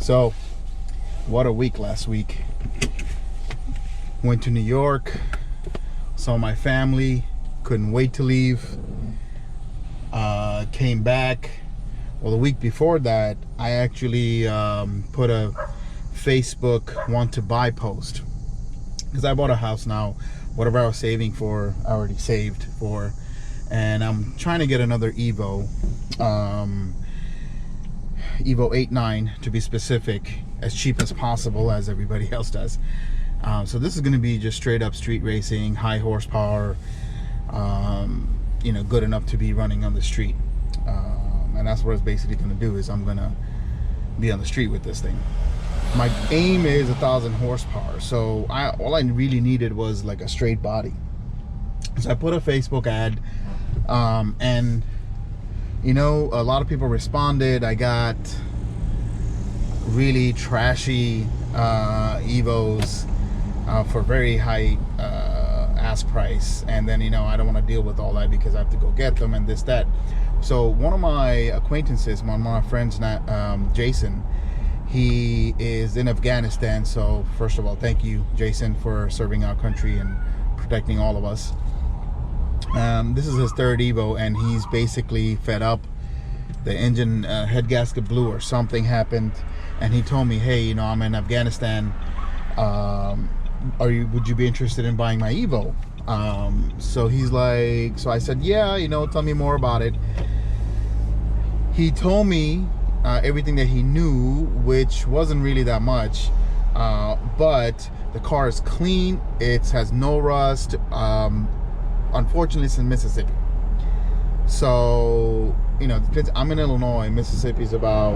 So, what a week last week. Went to New York, saw my family, couldn't wait to leave. Came back. Well, the week before that, I actually put a Facebook want to buy post. Because I bought a house now. Whatever I was saving for, I already saved for. And I'm trying to get another Evo. Evo 8.9 to be specific, as cheap as possible, as everybody else does. So this is going to be just straight up street racing, high horsepower, good enough to be running on the street. And that's what it's basically going to do, is I'm going to be on the street with this thing. My aim is 1,000 horsepower. So all I really needed was like a straight body. So I put a Facebook ad, and a lot of people responded. I got really trashy Evos for very high ask price, and then I don't want to deal with all that because I have to go get them and this that. So one of my acquaintances, one of my friends, Jason, he is in Afghanistan. So first of all, thank you, Jason, for serving our country and protecting all of us. This is his third Evo, and he's basically fed up. The engine head gasket blew or something happened, and he told me, hey, I'm in Afghanistan. Would you be interested in buying my Evo? So he's like, so I said, yeah, tell me more about it. He told me everything that he knew, which wasn't really that much, but the car is clean. It has no rust. Unfortunately, it's in Mississippi. So, I'm in Illinois. Mississippi is about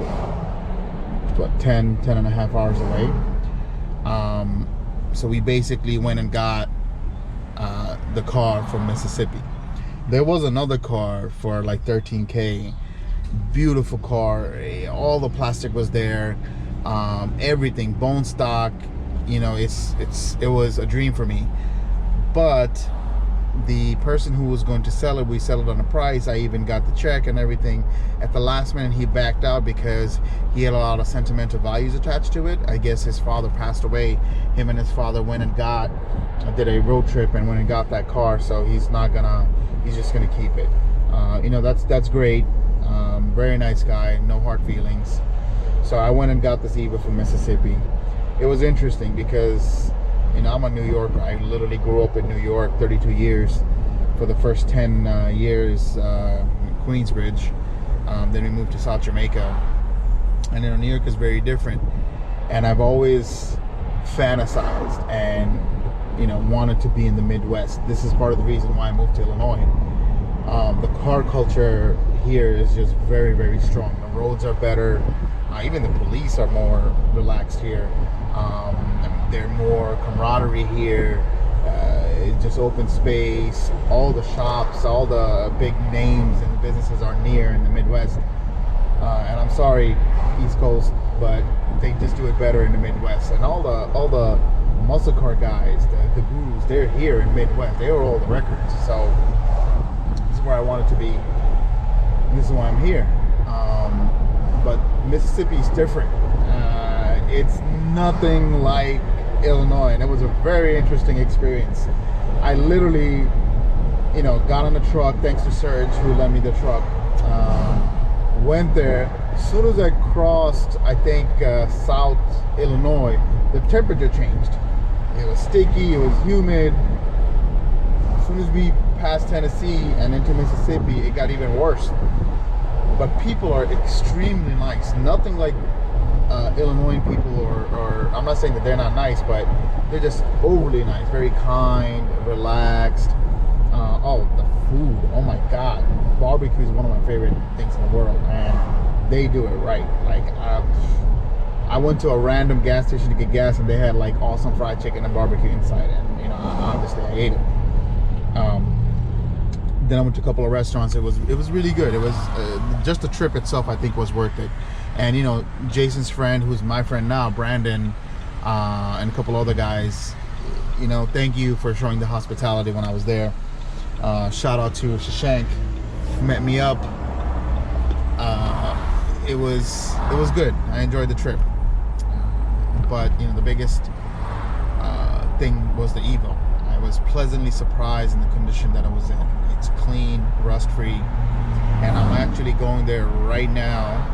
10 and a half hours away. So we basically went and got the car from Mississippi. There was another car for like $13K. Beautiful car. All the plastic was there. Everything, bone stock. It was a dream for me. But the person who was going to sell it, we settled on a price. I even got the check and everything. At the last minute, he backed out because he had a lot of sentimental values attached to it. I guess his father passed away. Him and his father went and did a road trip and went and got that car. So he's just gonna keep it. That's great. Very nice guy, no hard feelings. So I went and got this Evo from Mississippi. It was interesting because I'm a New Yorker. I literally grew up in New York 32 years. For the first 10 years in Queensbridge. Then we moved to South Jamaica. And New York is very different. And I've always fantasized and wanted to be in the Midwest. This is part of the reason why I moved to Illinois. The car culture here is just very, very strong. The roads are better. Even the police are more relaxed here. They're more camaraderie here. It's just open space. All the shops, all the big names and the businesses are near in the Midwest. And I'm sorry, East Coast, but they just do it better in the Midwest. And all the muscle car guys, the gurus, they're here in Midwest. They hold all the records. So this is where I wanted to be. And this is why I'm here. But Mississippi is different. It's nothing like Illinois, and it was a very interesting experience. I literally, got on the truck, thanks to Serge, who lent me the truck. Went there. As soon as I crossed, I think, South Illinois, the temperature changed. It was sticky, it was humid. As soon as we passed Tennessee and into Mississippi, it got even worse. But people are extremely nice. Nothing like Illinois people, or I'm not saying that they're not nice, but they're just overly nice, very kind, relaxed. The food, oh my god, barbecue is one of my favorite things in the world, and they do it right. Like I went to a random gas station to get gas, and they had like awesome fried chicken and barbecue inside, and obviously I ate it. Then I went to a couple of restaurants. It was really good. It was just the trip itself, I think, was worth it. And Jason's friend, who's my friend now, Brandon, and a couple other guys, thank you for showing the hospitality when I was there. Shout out to Shashank, met me up. It was good. I enjoyed the trip. but the biggest thing was the Evo. I was pleasantly surprised in the condition that it was in. It's clean, rust-free, and I'm actually going there right now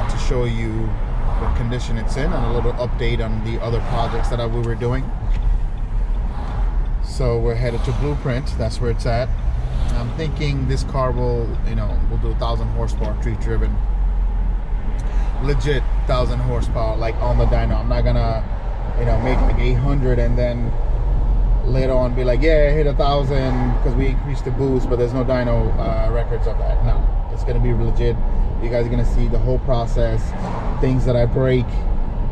to show you what condition it's in and a little update on the other projects that we were doing. So we're headed to Blueprint. That's where it's at. I'm thinking this car will do 1,000 horsepower, street driven, legit 1,000 horsepower, like on the dyno. I'm not gonna make like 800 and then later on be like, yeah, I hit 1,000 because we increased the boost, but there's no dyno records of that. No, it's gonna be legit. You guys are gonna see the whole process, things that I break,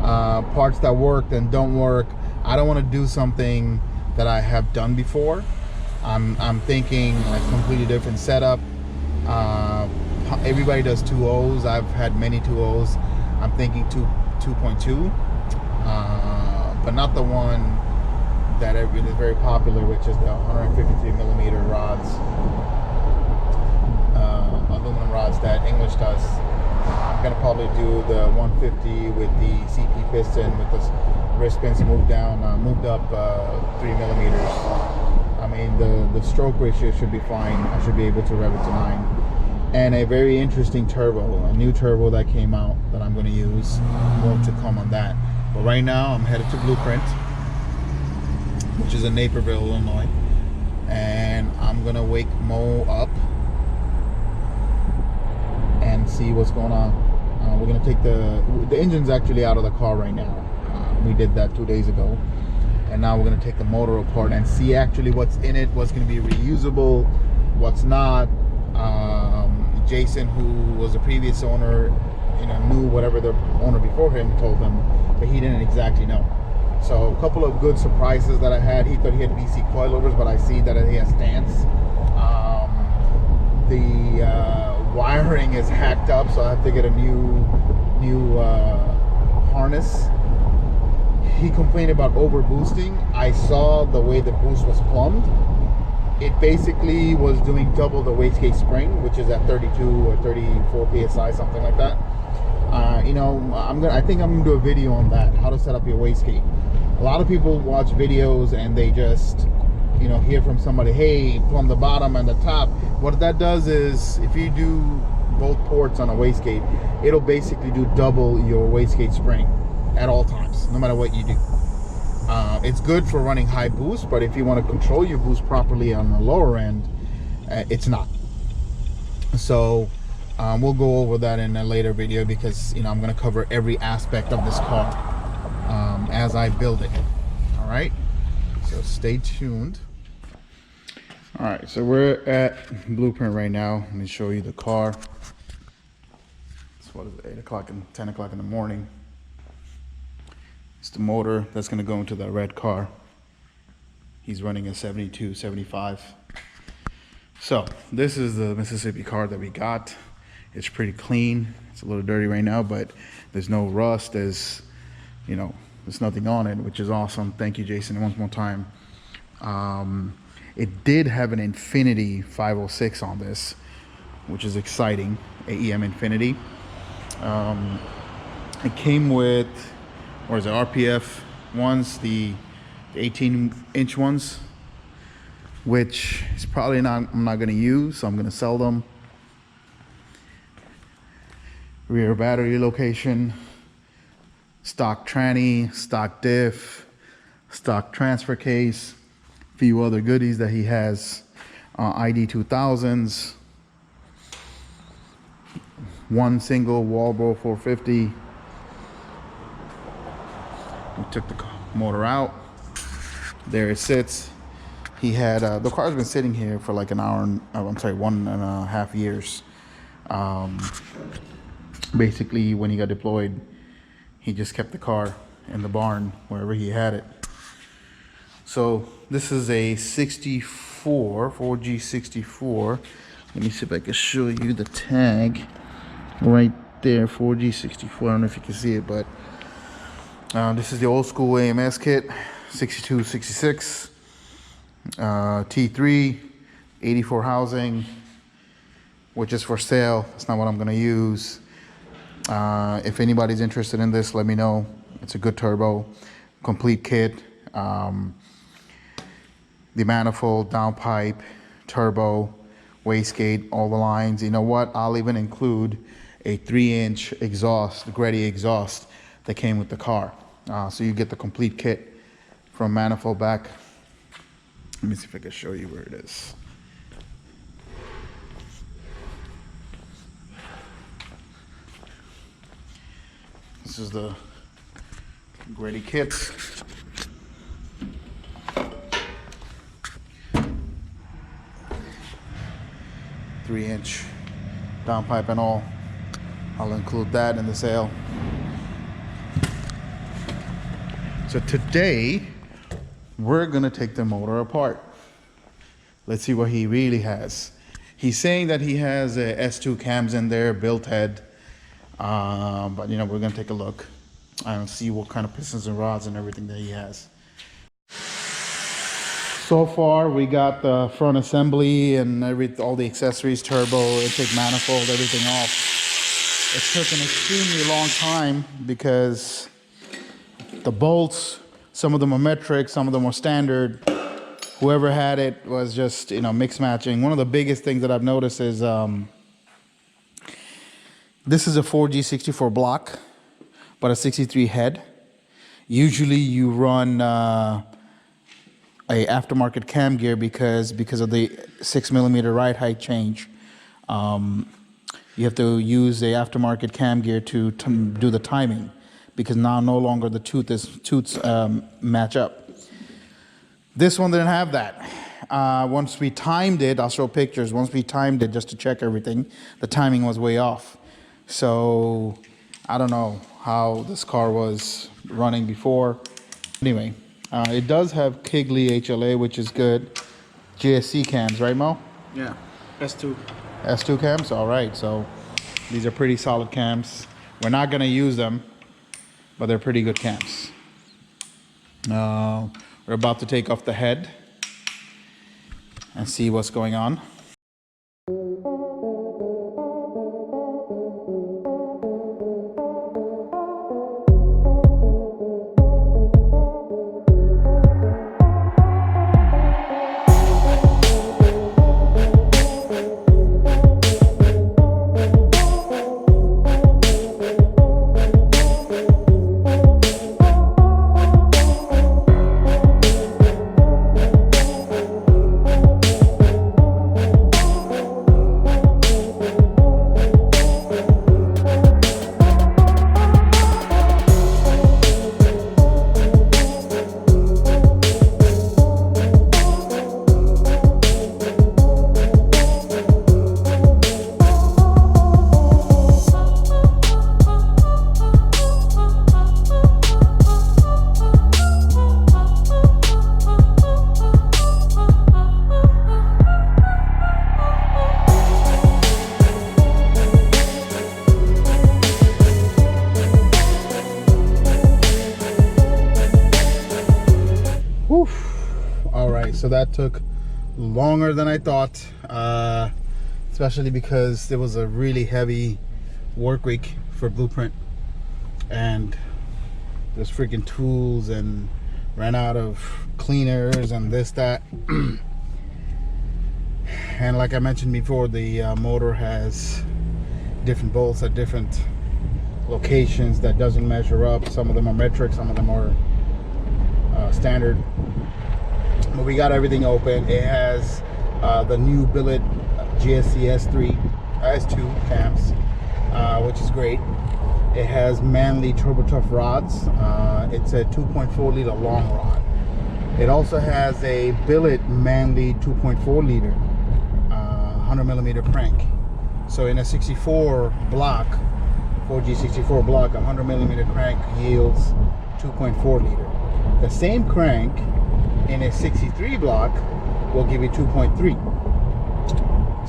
parts that work and don't work. I don't want to do something that I have done before. I'm thinking a completely different setup. Everybody does 2.0s. I've had many 2.0s. I'm thinking 2.2, but not the one that is very popular, which is the 153 millimeter rods, aluminum rods that English does. I'm gonna probably do the 150 with the CP piston with the wrist pins moved up 3 millimeters. I mean, the stroke ratio should be fine. I should be able to rev it to 9. And a very interesting turbo, a new turbo that came out that I'm going to use. More to come on that. But right now I'm headed to Blueprint, which is in Naperville, Illinois, and I'm gonna wake Mo up and see what's going on. We're gonna take the engine's actually out of the car right now. We did that 2 days ago, and now we're gonna take the motor apart and see actually what's in it, what's gonna be reusable, what's not. Jason, who was the previous owner, knew whatever the owner before him told him, but he didn't exactly know. So a couple of good surprises that I had. He thought he had VC coilovers, but I see that he has stands. The wiring is hacked up, so I have to get a new harness. He complained about over boosting. I saw the way the boost was plumbed. It basically was doing double the wastegate spring, which is at 32 or 34 psi, something like that. I think I'm gonna do a video on that, how to set up your wastegate. A lot of people watch videos and they just hear from somebody, hey, plumb the bottom and the top. What that does is, if you do both ports on a wastegate, it'll basically do double your wastegate spring at all times, no matter what you do. It's good for running high boost, but if you want to control your boost properly on the lower end, it's not. So we'll go over that in a later video, because I'm going to cover every aspect of this car as I build it. All right, so stay tuned. All right, so we're at Blueprint right now. Let me show you the car. It's 8 o'clock and 10 o'clock in the morning. It's the motor that's going to go into the red car. He's running a 72, 75. So this is the Mississippi car that we got. It's pretty clean. It's a little dirty right now, but there's no rust. There's nothing on it, which is awesome. Thank you, Jason, one more time. It did have an Infinity 506 on this, which is exciting. AEM Infinity. It came with, RPF ones, the 18-inch ones, which is probably I'm not going to use, so I'm going to sell them. Rear battery location, stock tranny, stock diff, stock transfer case, a few other goodies that he has. ID 2000s, one single Walbro 450. We took the motor out. There it sits. He had the car's been sitting here for like 1.5 years. Basically, when he got deployed, he just kept the car in the barn wherever he had it. So this is a 64 4G64. Let me see if I can show you the tag right there. 4G64. I don't know if you can see it, but this is the old school AMS kit, 62, 66, T3, 84 housing, which is for sale. That's not what I'm going to use. If anybody's interested in this, let me know. It's a good turbo, complete kit. The manifold, downpipe, turbo, wastegate, all the lines. You know what? I'll even include a 3-inch exhaust, the Greddy exhaust that came with the car. So you get the complete kit from manifold back. Let me see if I can show you where it is. This is the Greddy kit. 3-inch downpipe and all. I'll include that in the sale. So today we're gonna take the motor apart. Let's see what he really has. He's saying that he has a S2 cams in there, built head, but you know, we're gonna take a look and see what kind of pistons and rods and everything that he has. So far we got the front assembly and all the accessories, turbo, intake manifold, everything off. It took an extremely long time because the bolts, some of them are metric, some of them are standard. Whoever had it was just, you know, mix matching. One of the biggest things that I've noticed is this is a 4G64 block, but a 63 head. Usually you run a aftermarket cam gear because of the 6mm ride height change. You have to use a aftermarket cam gear to do the timing, because now no longer the tooths match up. This one didn't have that. Once we timed it, I'll show pictures. Once we timed it just to check everything, the timing was way off. So I don't know how this car was running before. Anyway, it does have Kigley HLA, which is good. GSC cams, right, Mo? Yeah, S2. S2 cams, all right. So these are pretty solid cams. We're not gonna use them, but they're pretty good cams. We're about to take off the head and see what's going on. All right, so that took longer than I thought, especially because there was a really heavy work week for Blueprint, and there's freaking tools and ran out of cleaners and this, that. And like I mentioned before, the motor has different bolts at different locations that doesn't measure up. Some of them are metric, some of them are standard. But we got everything open. It has the new billet GSC S2 cams, which is great. It has Manley Turbo Tough rods. It's a 2.4 liter long rod. It also has a billet Manley 2.4 liter 100mm crank. So in a 64 block, 4G64 block, 100mm crank yields 2.4 liter. The same crank in a 63 block will give you 2.3.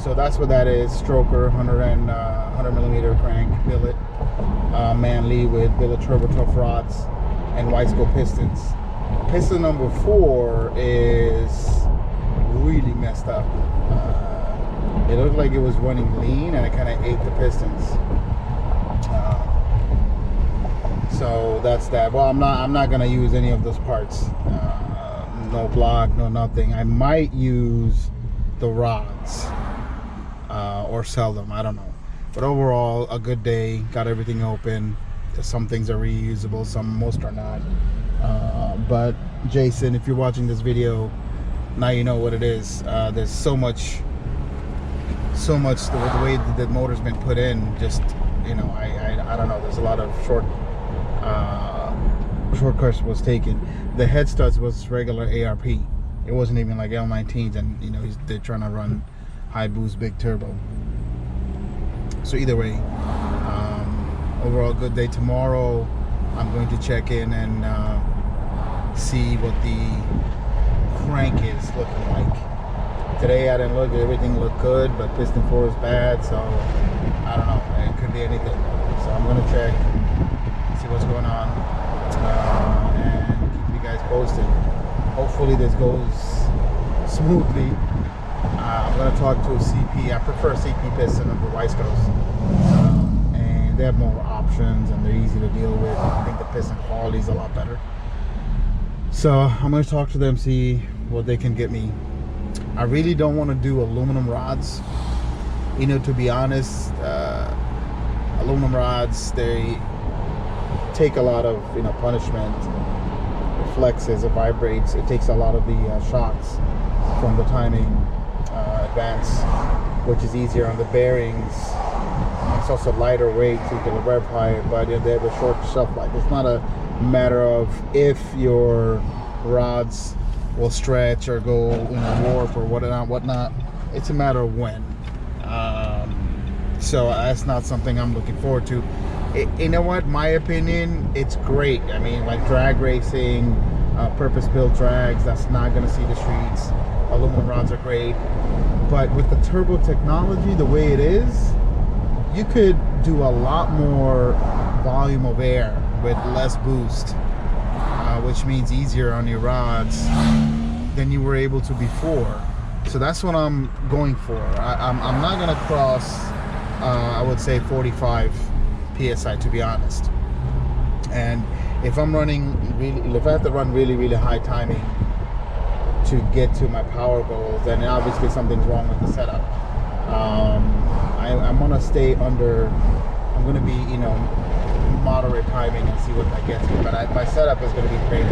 So that's what that is. Stroker, 100mm crank, billet, Manley with billet turbo tough rods and wide scope pistons. Piston number 4 is really messed up. It looked like it was running lean and it kind of ate the pistons. So that's that. Well, I'm not gonna use any of those parts. No block, no nothing. I might use the rods or sell them. I don't know. But overall, a good day. Got everything open. Some things are reusable, most are not. But Jason, if you're watching this video, now you know what it is. There's so much the way the motor's been put in. Just, you know, I don't know. There's a lot of shortcuts was taken. The head studs was regular ARP. It wasn't even like L19s, and you know they're trying to run high boost, big turbo. So either way, overall good day. Tomorrow I'm going to check in and see what the crank is looking like. Today I didn't look, everything looked good, but piston 4 is bad, so I don't know, it could be anything. So I'm gonna check, see what's going on, and keep you guys posted. Hopefully this goes smoothly. I'm gonna talk to a CP. I prefer CP piston over Wiseco's, and they have more options and they're easy to deal with. I think the piston quality is a lot better. So I'm gonna talk to them, see what they can get me. I really don't want to do aluminum rods. You know, to be honest, aluminum rods, they take a lot of, you know, punishment. It flexes, it vibrates, it takes a lot of the shocks from the timing advance, which is easier on the bearings. It's also lighter weight, so you can rev higher, but you know, they have a short shelf life. It's not a matter of if your rods will stretch or go, you know, warp or whatnot. It's a matter of when. So that's not something I'm looking forward to. You know what? My opinion, it's great. I mean, like drag racing, purpose-built drags, that's not going to see the streets. Aluminum rods are great, but with the turbo technology the way it is, you could do a lot more volume of air with less boost, which means easier on your rods than you were able to before. So that's what I'm going for. I'm not gonna cross I would say 45 psi, to be honest. And if I'm running if I have to run really high timing to get to my power goals, then obviously something's wrong with the setup. I'm gonna stay under, I'm gonna be, you know, moderate timing and see what that gets me. But my setup is gonna be great.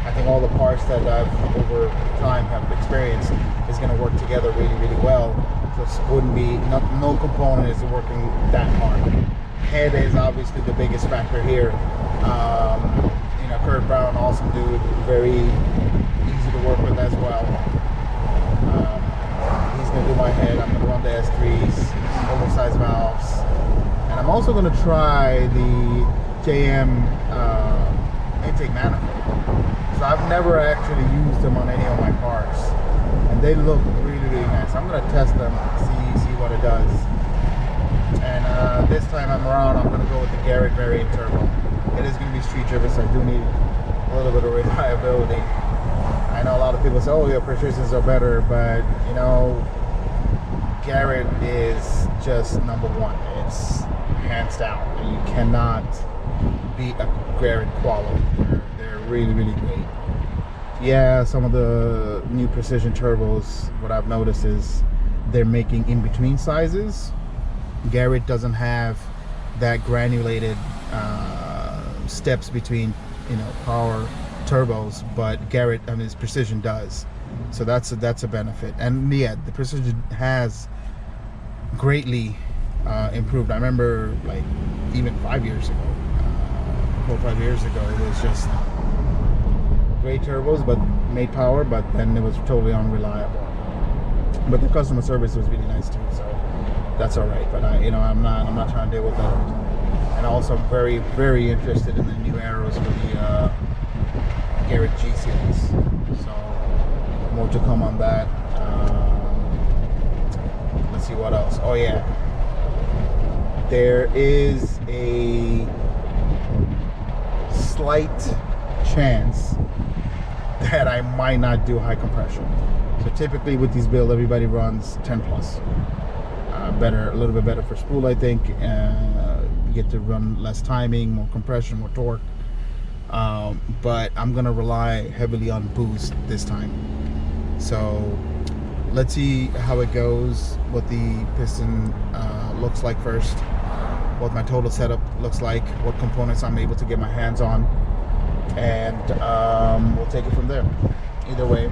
I think all the parts that I've over time have experienced is gonna work together really well. So it wouldn't be, no component is working that hard. Head is obviously the biggest factor here. You know, Kurt Brown, awesome dude, very easy to work with as well. He's gonna do my head. I'm gonna run the S3s, oversized valves, and I'm also gonna try the JM intake manifold. So I've never actually used them on any of my cars, and they look really nice. I'm gonna test them, see what it does. And this time I'm around, I'm gonna go with the Garrett variant turbo. It is gonna be street driven, so I do need a little bit of reliability. I know a lot of people say, oh, your precisions are better, but you know, Garrett is just number one. It's hands down. You cannot beat a Garrett quality. They're really great. Yeah, some of the new precision turbos, what I've noticed is they're making in-between sizes. Garrett doesn't have that granulated steps between, you know, power turbos, but Garrett, I mean, his precision does. So that's a benefit. And yeah, the precision has greatly improved. I remember, like, even 5 years ago, 4 or 5 years ago, it was just great turbos, but made power, but then it was totally unreliable. But the customer service was really nice too, so that's all right. But you know, I'm not trying to deal with that all the time. And also, I'm very interested in the new arrows for the Garrett G series. So more to come on that. Let's see what else. Oh yeah, there is a slight chance that I might not do high compression. So typically with these builds, everybody runs 10 plus. Better, a little bit better for spool, I think. You get to run less timing, more compression, more torque. But I'm gonna rely heavily on boost this time. So let's see how it goes, what the piston looks like first, what my total setup looks like, what components I'm able to get my hands on, and we'll take it from there. Either way,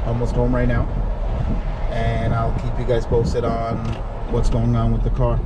almost home right now, and I'll keep you guys posted on what's going on with the car.